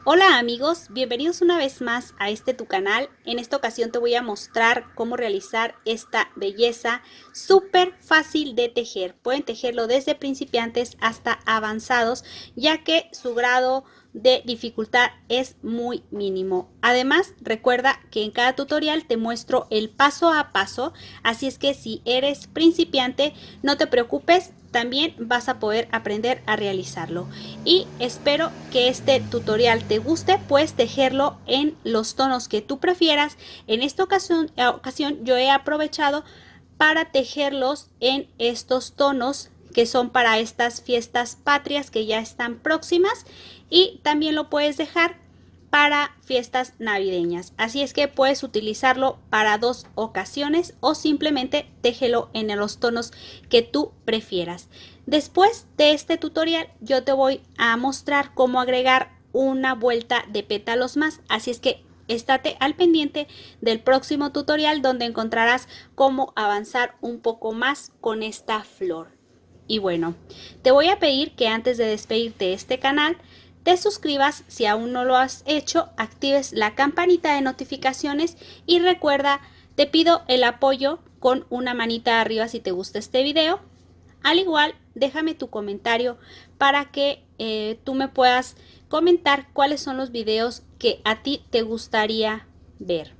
Hola amigos, bienvenidos una vez más a tu canal. En esta ocasión te voy a mostrar cómo realizar esta belleza súper fácil de tejer. Pueden tejerlo desde principiantes hasta avanzados, ya que su grado de dificultad es muy mínimo. Además, recuerda que en cada tutorial te muestro el paso a paso, así es que si eres principiante, no te preocupes, también vas a poder aprender a realizarlo. Y espero que este tutorial te guste, puedes tejerlo en los tonos que tú prefieras. En esta ocasión yo he aprovechado para tejerlos en estos tonos que son para estas fiestas patrias que ya están próximas, y también lo puedes dejar para fiestas navideñas, así es que puedes utilizarlo para dos ocasiones o simplemente téjelo en los tonos que tú prefieras. Después de este tutorial yo te voy a mostrar cómo agregar una vuelta de pétalos más, así es que estate al pendiente del próximo tutorial donde encontrarás cómo avanzar un poco más con esta flor. Y bueno, te voy a pedir que antes de despedirte de este canal te suscribas si aún no lo has hecho, actives la campanita de notificaciones y recuerda, te pido el apoyo con una manita arriba si te gusta este video. Al igual, déjame tu comentario para que tú me puedas comentar cuáles son los videos que a ti te gustaría ver.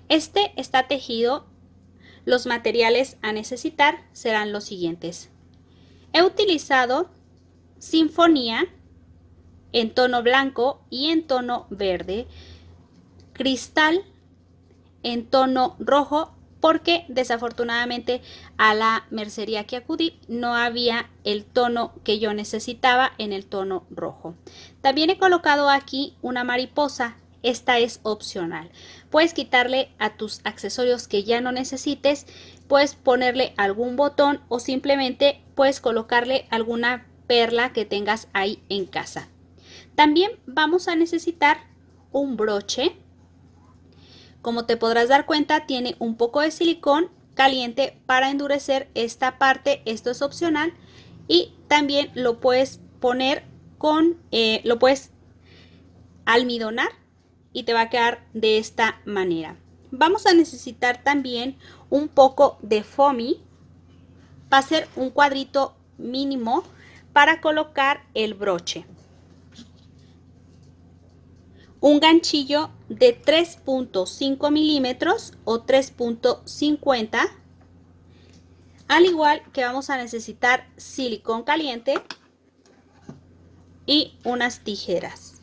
Este está tejido. Los materiales a necesitar serán los siguientes. He utilizado sinfonía en tono blanco y en tono verde, cristal en tono rojo, porque desafortunadamente a la mercería que acudí no había el tono que yo necesitaba en el tono rojo. También he colocado aquí una mariposa. Esta es opcional. Puedes quitarle a tus accesorios que ya no necesites, puedes ponerle algún botón o simplemente puedes colocarle alguna perla que tengas ahí en casa. También vamos a necesitar un broche. Como te podrás dar cuenta, tiene un poco de silicón caliente para endurecer esta parte. Esto es opcional y también lo puedes poner lo puedes almidonar y te va a quedar de esta manera. Vamos a necesitar también un poco de foamy. Va a ser un cuadrito mínimo para colocar el broche. Un ganchillo de 3.5 milímetros o 3.50, al igual que vamos a necesitar silicón caliente y unas tijeras.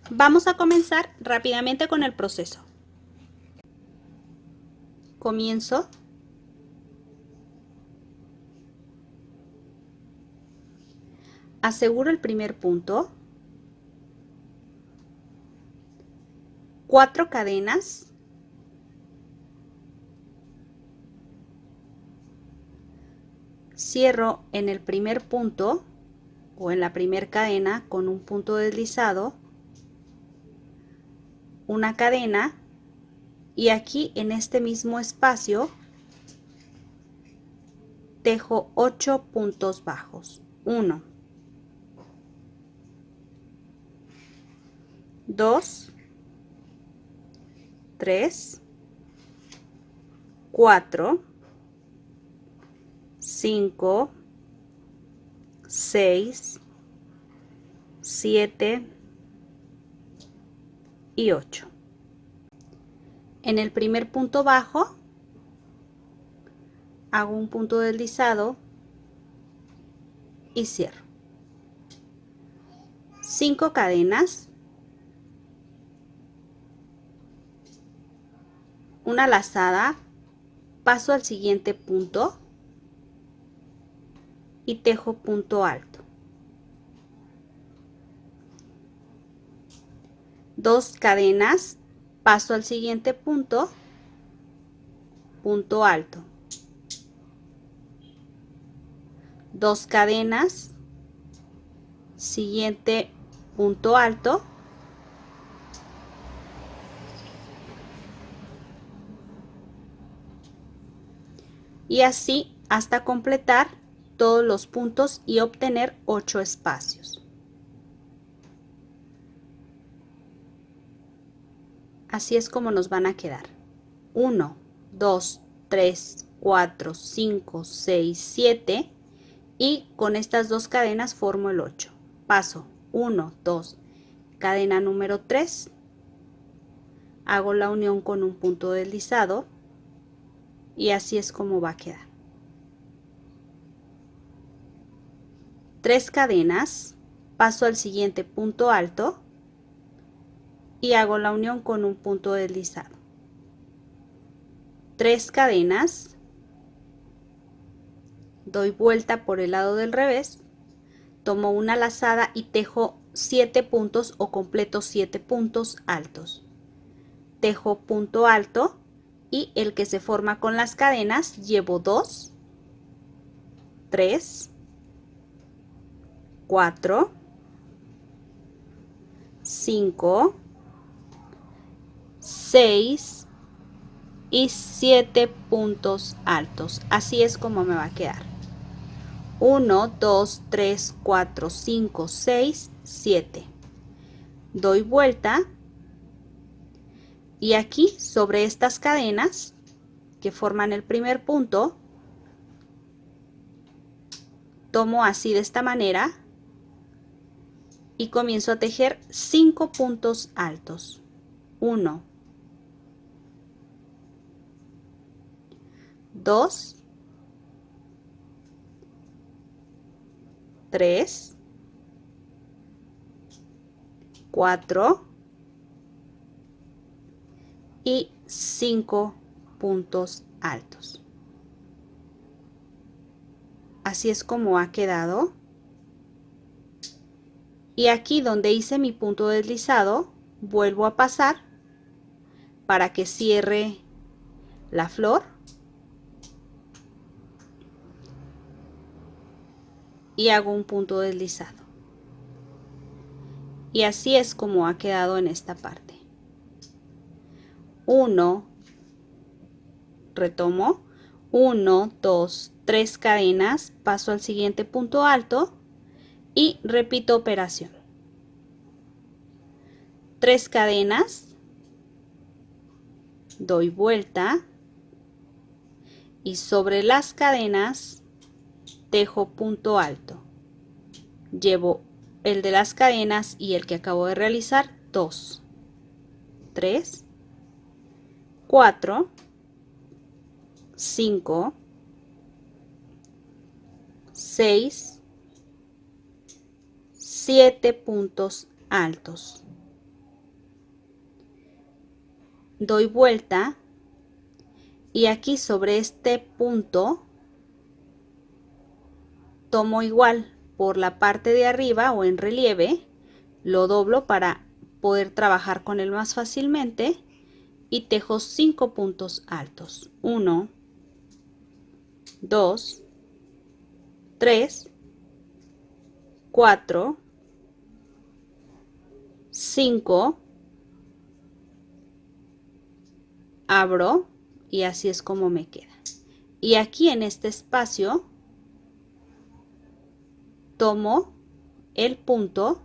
Vamos a comenzar rápidamente con el proceso. Comienzo. Aseguro el primer punto. 4 cadenas. Cierro en el primer punto o en la primera cadena con un punto deslizado, una cadena, y aquí en este mismo espacio tejo 8 puntos bajos. 1, 2, 3, 4, 5, 6, 7 y 8. En el primer punto bajo hago un punto deslizado y cierro. 5 cadenas, una lazada, paso al siguiente punto y tejo punto alto. 2 cadenas, paso al siguiente punto, punto alto. 2 cadenas, siguiente punto alto. Y así hasta completar todos los puntos y obtener 8 espacios. así es como nos van a quedar. 1, 2, 3, 4, 5, 6, 7 y con estas dos cadenas formo el 8. Paso 1, 2, cadena número 3, hago la unión con un punto deslizado y así es como va a quedar. 3 cadenas, paso al siguiente punto alto y hago la unión con un punto deslizado. 3 cadenas, doy vuelta por el lado del revés, tomo una lazada y tejo 7 puntos o completo 7 puntos altos. Tejo punto alto y el que se forma con las cadenas llevo 2, 3, 4, 5, 6 y 7 puntos altos. Así es como me va a quedar. 1, 2, 3, 4, 5, 6, 7. Doy vuelta y aquí sobre estas cadenas que forman el primer punto, tomo así de esta manera y comienzo a tejer 5 puntos altos. 1, 2, 3, 4 y 5 puntos altos. Así es como ha quedado. Y aquí donde hice mi punto deslizado, vuelvo a pasar para que cierre la flor. Y hago un punto deslizado. Y así es como ha quedado en esta parte. 1, retomo, 1, 2, 3 cadenas, paso al siguiente punto alto y repito operación. 3 cadenas, doy vuelta y sobre las cadenas tejo punto alto. Llevo el de las cadenas y el que acabo de realizar, 2, 3, 4, 5, 6, 7 puntos altos. Doy vuelta y aquí sobre este punto tomo igual por la parte de arriba o en relieve, lo doblo para poder trabajar con él más fácilmente y tejo 5 puntos altos. 1, 2, 3, 4, 5, abro y así es como me queda. Y aquí en este espacio tomo el punto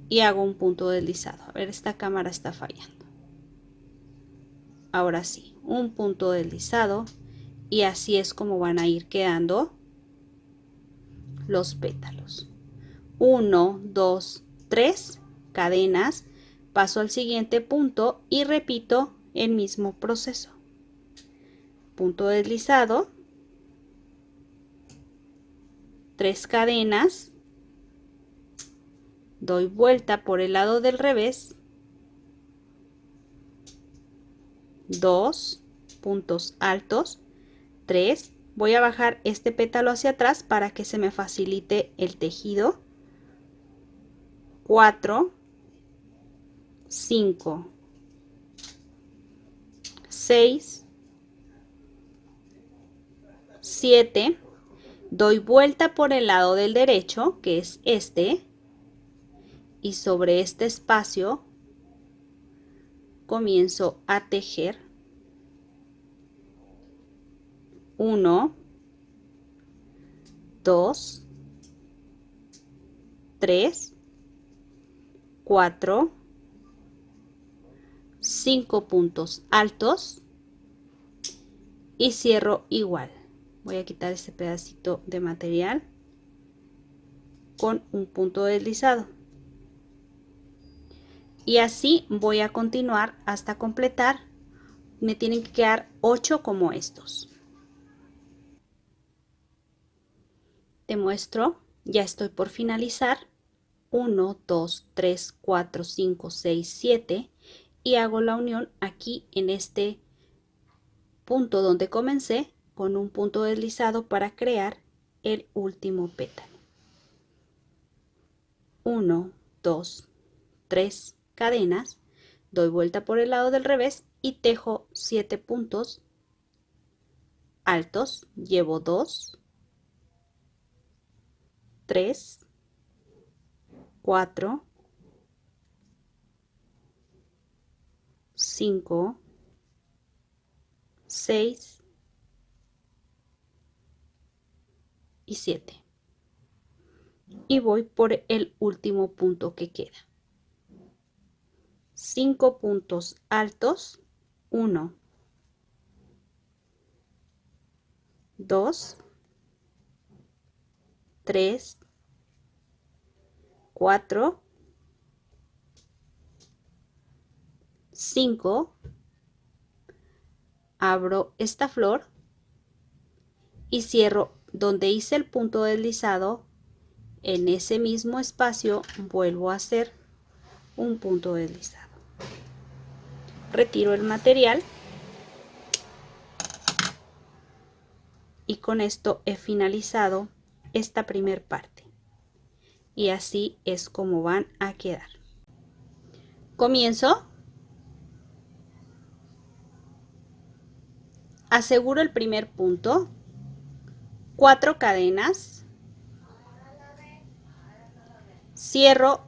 y hago un punto deslizado. A ver, esta cámara está fallando. Ahora sí, un punto deslizado y así es como van a ir quedando los pétalos. 1, 2, 3 cadenas, paso al siguiente punto y repito el mismo proceso. Punto deslizado, 3 cadenas, doy vuelta por el lado del revés, 2 puntos altos, 3, voy a bajar este pétalo hacia atrás para que se me facilite el tejido, 4, 5, 6, 7, doy vuelta por el lado del derecho, que es este, y sobre este espacio comienzo a tejer 1, 2, 3, 4, 5 puntos altos y cierro igual. Voy a quitar este pedacito de material con un punto deslizado. Y así voy a continuar hasta completar. Me tienen que quedar 8 como estos. Te muestro, ya estoy por finalizar. 1, 2, 3, 4, 5, 6, 7 y hago la unión aquí en este punto donde comencé con un punto deslizado para crear el último pétalo. 1, 2, 3 cadenas, doy vuelta por el lado del revés y tejo 7 puntos altos, llevo 2, 3, 4, 5, 6 y 7 y voy por el último punto que queda. 5 puntos altos, 1, 2, 3, 4, 5, abro esta flor y cierro donde hice el punto deslizado. En ese mismo espacio vuelvo a hacer un punto deslizado. Retiro el material y con esto he finalizado esta primer parte. Y así es como van a quedar. Comienzo. Aseguro el primer punto. 4 cadenas. Cierro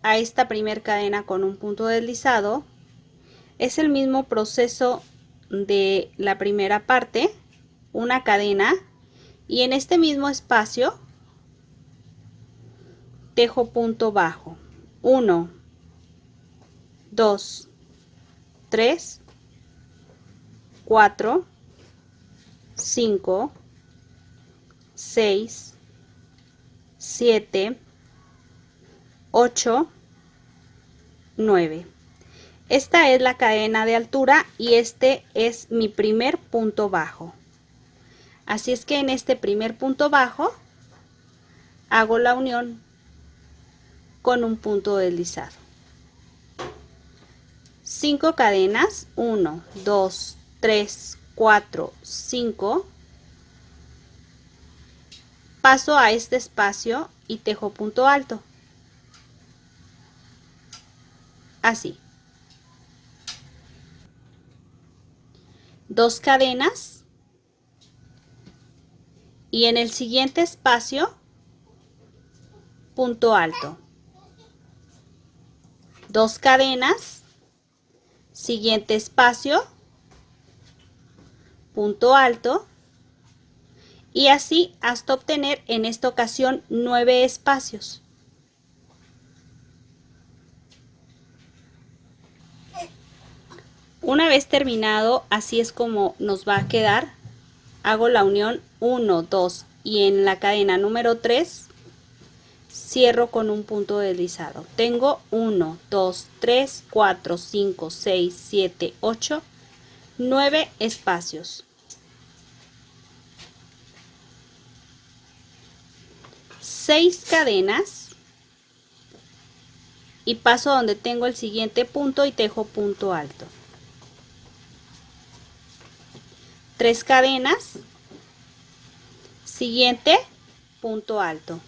a esta primera cadena con un punto deslizado. Es el mismo proceso de la primera parte. Una cadena y en este mismo espacio tejo punto bajo. 1, 2, 3, 4, 5, 6, 7, 8, 9. Esta es la cadena de altura y este es mi primer punto bajo. Así es que en este primer punto bajo hago la unión con un punto deslizado. 5 cadenas, 1, 2, 3, 4, 5. Paso a este espacio y tejo punto alto. Así. 2 cadenas y en el siguiente espacio punto alto. 2 cadenas, siguiente espacio, punto alto y así hasta obtener en esta ocasión 9 espacios. Una vez terminado, así es como nos va a quedar. Hago la unión 1, 2 y en la cadena número 3 cierro con un punto deslizado. Tengo 1, 2, 3, 4, 5, 6, 7, 8, 9 espacios. 6 cadenas y paso donde tengo el siguiente punto y tejo punto alto. 3 cadenas, siguiente punto alto.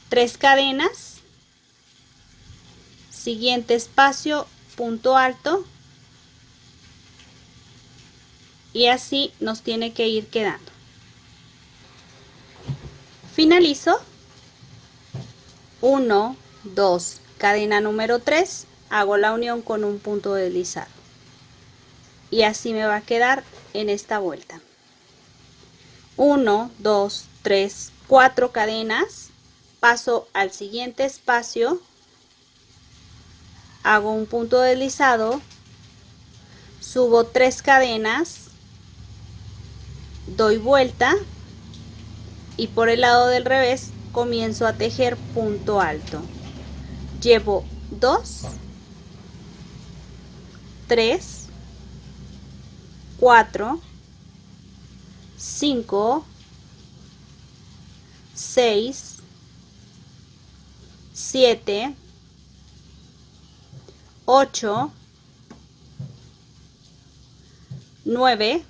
3 cadenas, siguiente espacio, punto alto y así nos tiene que ir quedando. Finalizo. 1, 2, cadena número 3, hago la unión con un punto deslizado y así me va a quedar en esta vuelta. 1, 2, 3, 4 cadenas, paso al siguiente espacio, hago un punto deslizado, subo 3 cadenas, doy vuelta y por el lado del revés comienzo a tejer punto alto. Llevo 2, 3, 4, 5, 6, 7, 8, 9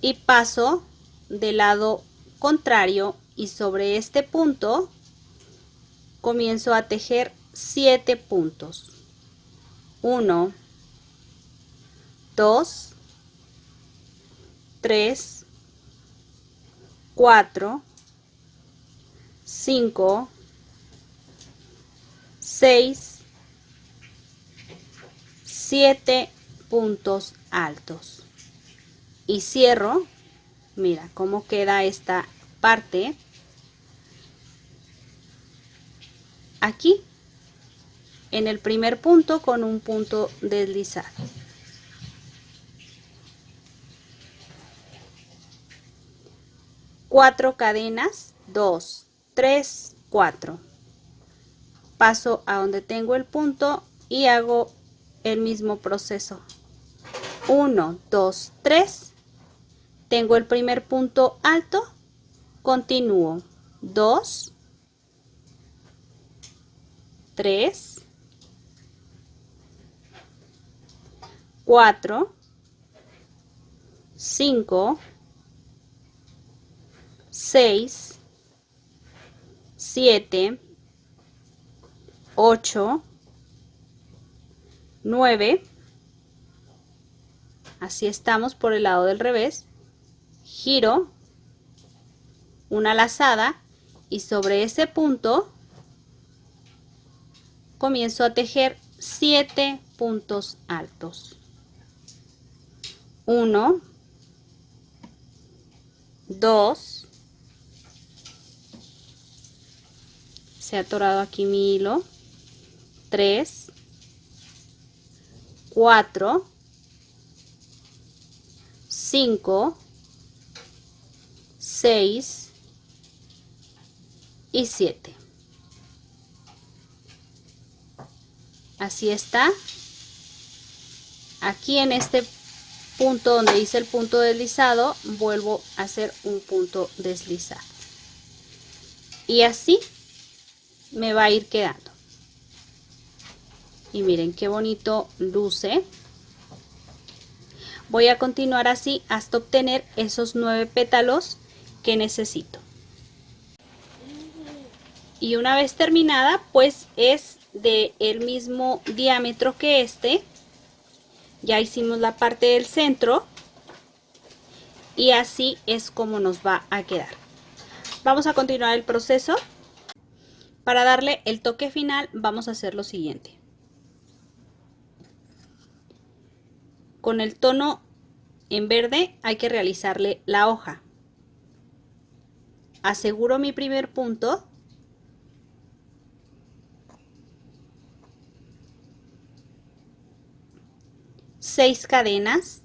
y paso del lado contrario y sobre este punto comienzo a tejer 7 puntos. 1, 2, 3, 4, 5, 6, 7 puntos altos y cierro. Mira cómo queda esta parte aquí en el primer punto con un punto deslizado. Cuatro cadenas, 2, 3, 4. Paso a donde tengo el punto y hago el mismo proceso. 1, 2, 3. Tengo el primer punto alto, continúo. 2, 3, 4, 5, 6, 7, 8, 9. Así estamos por el lado del revés. Giro una lazada y sobre ese punto comienzo a tejer 7 puntos altos. 1, 2, se ha atorado aquí mi hilo, 3, 4, 5, 6 y 7. Así está. Aquí en este punto donde hice el punto deslizado, vuelvo a hacer un punto deslizado. Y así me va a ir quedando. Y miren qué bonito luce. Voy a continuar así hasta obtener esos 9 pétalos que necesito. Y una vez terminada, pues es del mismo diámetro que este. Ya hicimos la parte del centro y así es como nos va a quedar. Vamos a continuar el proceso. Para darle el toque final vamos a hacer lo siguiente. Con el tono en verde hay que realizarle la hoja. Aseguro mi primer punto. Seis cadenas.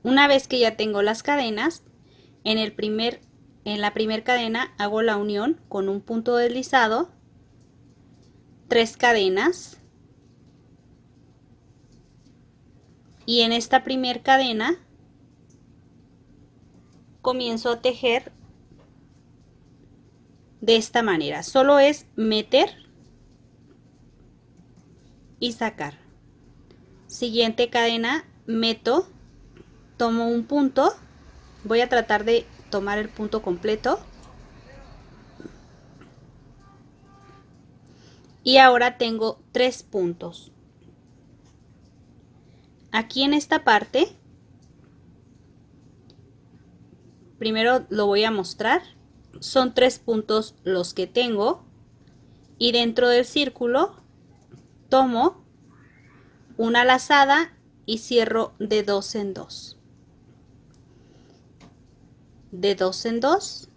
Una vez que ya tengo las cadenas, en la primera cadena hago la unión con un punto deslizado, 3 cadenas, y en esta primera cadena comienzo a tejer de esta manera. Solo es meter y sacar. Siguiente cadena, meto, tomo un punto, voy a tratar de tomar el punto completo y ahora tengo 3 puntos. Aquí en esta parte, primero lo voy a mostrar, son 3 puntos los que tengo y dentro del círculo tomo una lazada y cierro de 2 en 2. De 2 en 2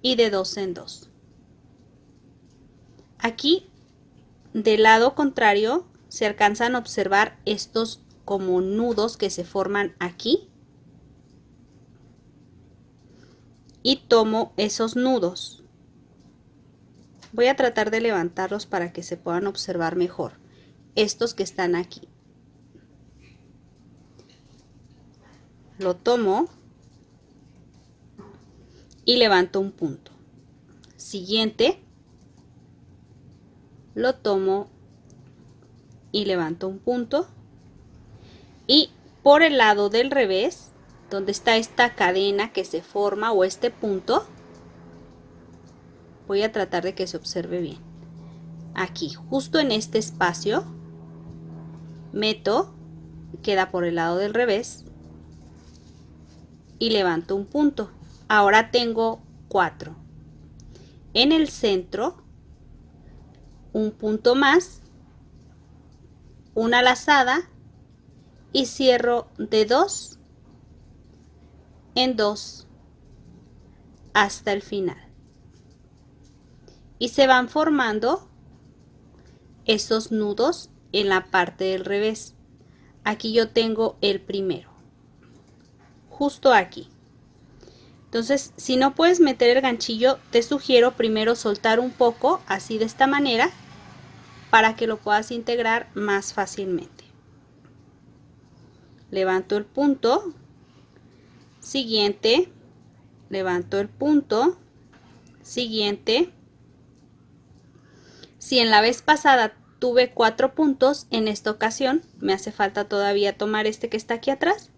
y de 2 en 2. Aquí del lado contrario se alcanzan a observar estos como nudos que se forman aquí y tomo esos nudos. Voy a tratar de levantarlos para que se puedan observar mejor. Estos que están aquí. Lo tomo y levanto un punto. Siguiente, lo tomo y levanto un punto. Y por el lado del revés, donde está esta cadena que se forma o este punto, voy a tratar de que se observe bien. Aquí, justo en este espacio, meto, queda por el lado del revés y levanto un punto. Ahora tengo 4. En el centro, un punto más, una lazada y cierro de 2 en 2 hasta el final. Y se van formando esos nudos en la parte del revés. Aquí yo tengo el primero, justo aquí. Entonces, si no puedes meter el ganchillo, te sugiero primero soltar un poco, así de esta manera, para que lo puedas integrar más fácilmente. Levanto el punto, siguiente, levanto el punto, siguiente. Si en la vez pasada tuve 4 puntos, en esta ocasión me hace falta todavía tomar este que está aquí atrás.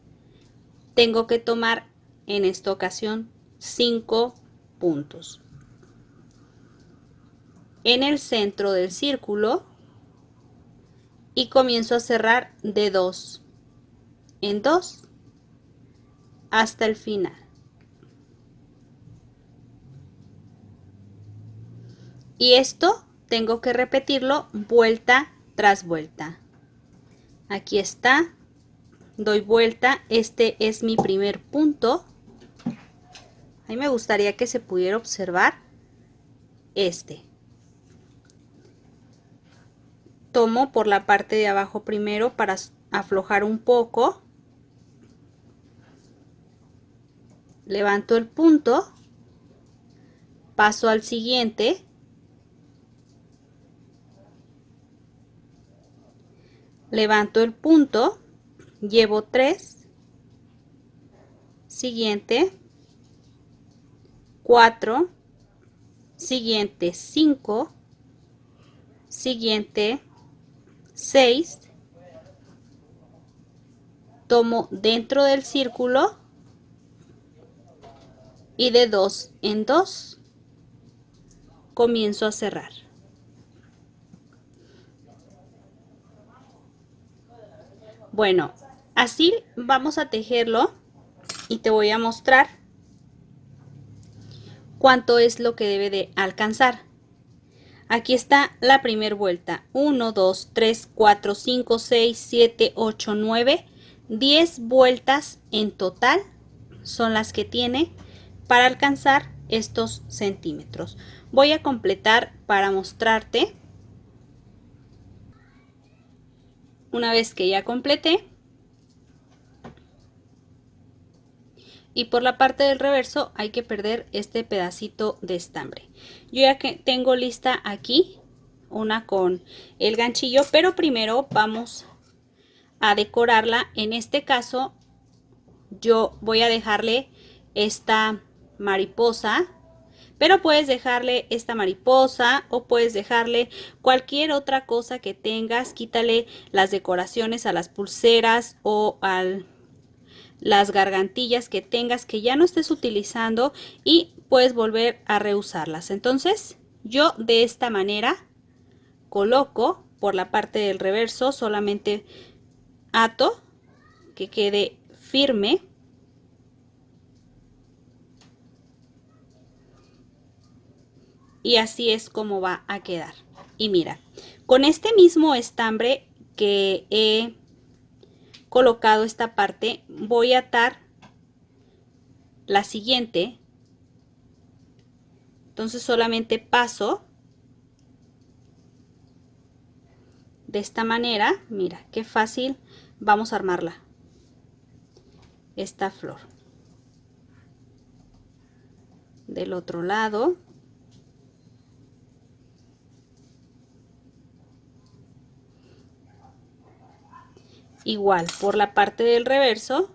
Tengo que tomar en esta ocasión 5 puntos. En el centro del círculo y comienzo a cerrar de 2 en 2 hasta el final. Y esto tengo que repetirlo vuelta tras vuelta. Aquí está, doy vuelta, este es mi primer punto. A mí me gustaría que se pudiera observar este. Tomo por la parte de abajo primero para aflojar un poco. Levanto el punto, paso al siguiente. Levanto el punto, llevo 3. Siguiente, 4. Siguiente, 5. Siguiente, 6. Tomo dentro del círculo y de 2 en 2 comienzo a cerrar. Bueno, así vamos a tejerlo y te voy a mostrar cuánto es lo que debe de alcanzar. Aquí está la primera vuelta. 1, 2, 3, 4, 5, 6, 7, 8, 9, 10 vueltas en total son las que tiene para alcanzar estos centímetros. Voy a completar para mostrarte. Una vez que ya completé, y por la parte del reverso hay que perder este pedacito de estambre. Yo ya que tengo lista aquí una con el ganchillo, pero primero vamos a decorarla. En este caso yo voy a dejarle esta mariposa, pero puedes dejarle esta mariposa o puedes dejarle cualquier otra cosa que tengas. Quítale las decoraciones a las pulseras o al las gargantillas que tengas que ya no estés utilizando y puedes volver a reusarlas. Entonces yo de esta manera coloco por la parte del reverso, solamente ato que quede firme y así es como va a quedar. Y mira, con este mismo estambre que he colocado esta parte, voy a atar la siguiente. Entonces solamente paso de esta manera. Mira qué fácil, vamos a armarla, esta flor. Del otro lado. Igual, por la parte del reverso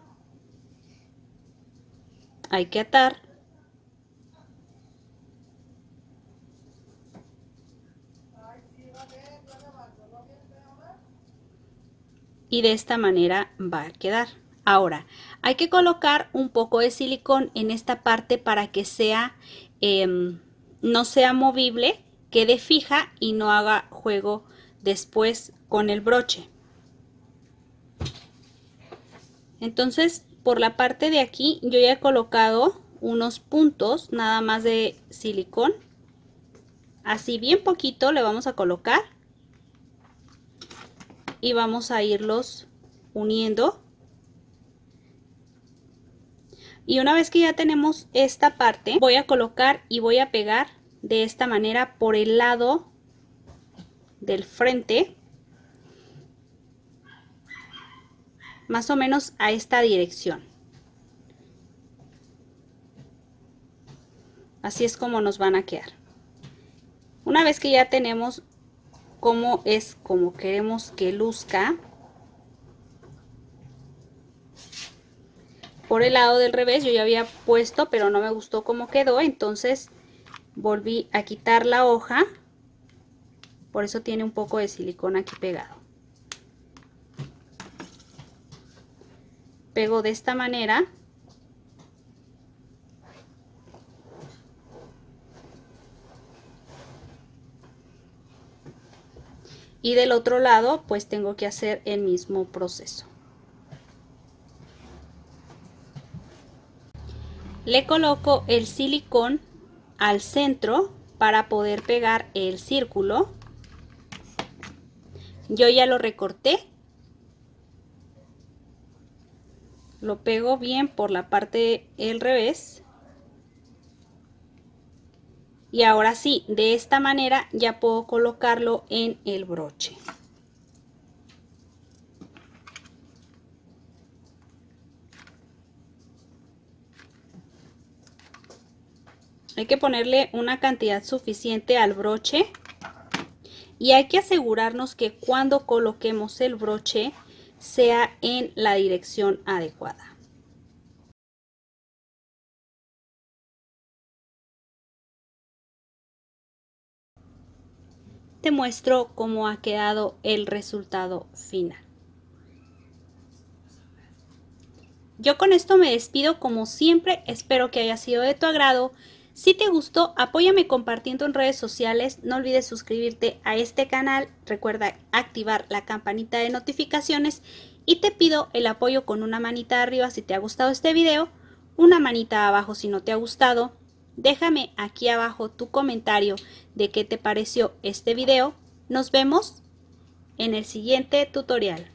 hay que atar. Y de esta manera va a quedar. Ahora, hay que colocar un poco de silicón en esta parte para que sea, no sea movible, quede fija y no haga juego después con el broche. Entonces, por la parte de aquí yo ya he colocado unos puntos nada más de silicón. Así bien poquito le vamos a colocar y vamos a irlos uniendo. Y una vez que ya tenemos esta parte, voy a colocar y voy a pegar de esta manera por el lado del frente, más o menos a esta dirección. Así es como nos van a quedar. Una vez que ya tenemos cómo es, como queremos que luzca, por el lado del revés yo ya había puesto, pero no me gustó cómo quedó, entonces volví a quitar la hoja. Por eso tiene un poco de silicón aquí pegado. Pego de esta manera. Y del otro lado pues tengo que hacer el mismo proceso. Le coloco el silicón al centro para poder pegar el círculo. Yo ya lo recorté. Lo pego bien por la parte del revés. Y ahora sí, de esta manera ya puedo colocarlo en el broche. Hay que ponerle una cantidad suficiente al broche y hay que asegurarnos que cuando coloquemos el broche sea en la dirección adecuada. Te muestro cómo ha quedado el resultado final. Yo con esto me despido como siempre, espero que haya sido de tu agrado. Si te gustó, apóyame compartiendo en redes sociales, no olvides suscribirte a este canal, recuerda activar la campanita de notificaciones y te pido el apoyo con una manita arriba si te ha gustado este video, una manita abajo si no te ha gustado. Déjame aquí abajo tu comentario de qué te pareció este video. Nos vemos en el siguiente tutorial.